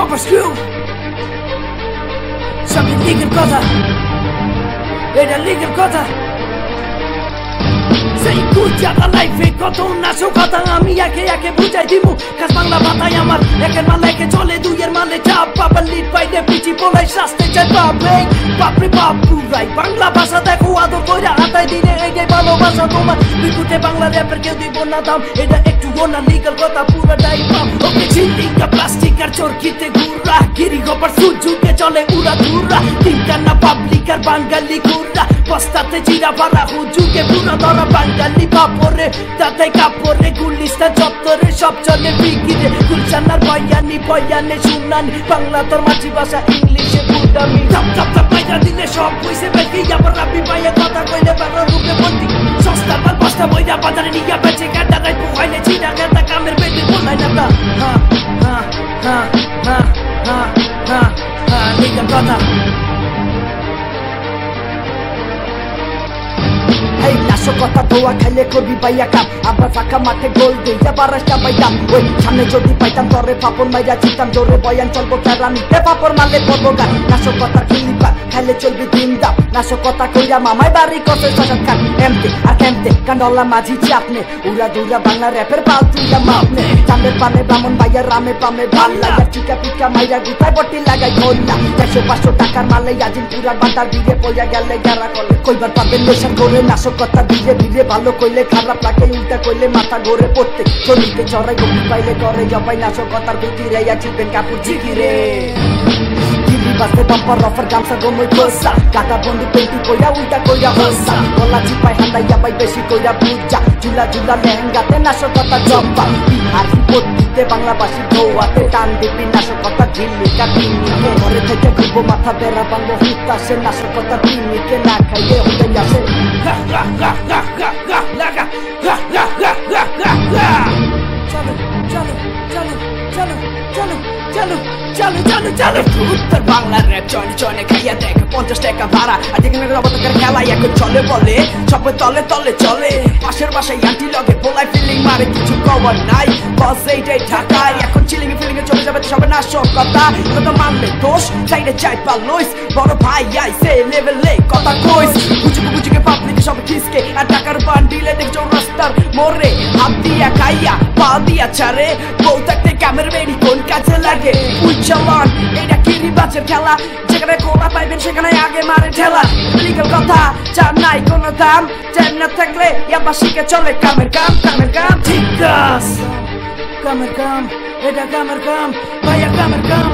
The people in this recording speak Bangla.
Bumper screw সব লিগেল কথা এটা লিগেল কথা সেই গুজারা লাইফে কত নাশো কথা আমি একে একে বুঝাই দিমু কাজ বাংলা ভাতায় আমার একের মালে একে চলে দুইয়ের মালে চাপ বাবা লিড পাইলে পিছি বলাই শাস্তে চাই পাবে বাপরে বাপ পুরাই বাংলা ভাষা দেখো আদর কইরা হাতায় দিলে এইটাই ভালোবাসা তোমার বিকুটে বাংলা র্যাপের কেউ দিব না দাম এটা একটু না লিগাল কথা পুরাটাই পাম ওকে ঝিল্লিকা প্লাস্টিক আর চরকিতে ঘুরা গিরি গোপার সুজুকে চলে উড়া ধুরা তিনটা না পাবলিক আর বাঙালি ঘুরা বস্তাতে জিরা ভরা হুজুকে পুরা ধরা বাঙালি বাপরে তাতে কাপড়ে গুলিস্তা চত্বরে সব চলে বিকিরে গুলশানার বয়ানে শুনানি বাংলা তোর মাতৃভাষা ইংলিশে বুড়ামি ধাপ ধাপ ধাপ পাইয়া দিলে সব পয়সে বেশি আবার রাবি পাইয়া কথা কইলে বারো রূপে বন্দি সস্তা তার বস্তা বইয়া বাজারে নিয়ে বেঁচে কাটা রাই পোহাইলে চিনা কাটা কামের বেটে বলাই না তা লিগাল কথা এই নাশো কথা ধোয়া খাইলে করবি পাইয়া কাম আবার ফাঁকা মাঠে গোল দিয়ে বারাসটা পাইতাম ওই সামনে যদি পাইতাম তরে পাপড় মাইরা চিতাম জোরে বয়ান চলবো কেরানিতে পাপড় মারলে করবো গান নাশো কথা খেলিবা খাইলে চলবি দিন দাম নাশো কথা কইরা মামাই বাড়ি কসে সাজাত খান এমতে আর কেমতে কান্ডলা মাঝি চাপনে উড়া দুরা বাংলা র্যাপের পাল তুইলা মাপনে চাঁদের পানে ব্রাহ্মণ ভাইয়া রামে পামে ভাল লাগা টিকা পিকা মাইরা গুতায় বটি লাগাই খোল্লা 100-500 টাকার মালে আজিম পুরা বাটার দিকে পড়িয়া গেলে গেরা করলে কইবার পাবেন নেশার করে নাশো কথা ধীরে ধীরে ভালো কইলে খারাপ লাগে উল্টা কইলে মাথা ঘুরে পড়তে চলিতে চড়াই গভীর পাইলে করে জবাই নাশো কথার ভিতরে চিপেন কাপড় ঝিকিরে বাসে বাম্পার অফার গামছা গমই খোসা কাটা বন্ধু পেন্টি কইরা উল্টা কইরা হসা গলা চিপাই হান্দাইয়া পাই বেশি কইরা বুঝা ঝুলা ঝুলা লেহেঙ্গাতে নাশো কথা জব্বা বিহার পত্তিতে বাংলাভাষী ধোয়াতে টান দিবি নাশো কথা ঝিল্লি কাটিনিকে ঘরে থেকে ঘুরবো মাথা বেড়া বাংলো হুতাসে নাশো কথা পিনিকে না খাইলে হতে আসে উত্তর বাংলার র্যাপ চনে খাইয়া দেখ 50 টাকা ভাড়া আর যেখানে রবতকের খেলা এখন চলে বলে সবে তলে তলে চলে পাশের বাসায় আন্টি লগে পোলাই ফিলিং মারে কিছু কভার নাই বস এইটাই ঢাকায় এখন চিলিং ফিলিং এ চলে যাবে তো সবে নাশো কথা তো মানলে দোষ সাইডে চাই পালোইস বড় ভাই আইছে লেভেলে কথা কইস বুঝুকে পাবলিক সব কিসকে আর টাকার বান্ডিলে দেখছো রাস্তার মোরে হাত দিয়া খাইয়া পা দিয়া ছাড়ে বউ থাকতে কামের বেড়ি কোন কাজে লাগে উচ্চালন এটা কিরি বাচ্চার খেলা যেখানে কোলা পাইবেন সেখানে আগে মারে ঠেলা লিগাল কথা চার নাই কোনো দাম চ্যান না থাকলে ইয়াবাসীকে চলে কামের কাম ঠিক আছে কামের কাম এটা কামের কাম ভাইয়া কামের কাম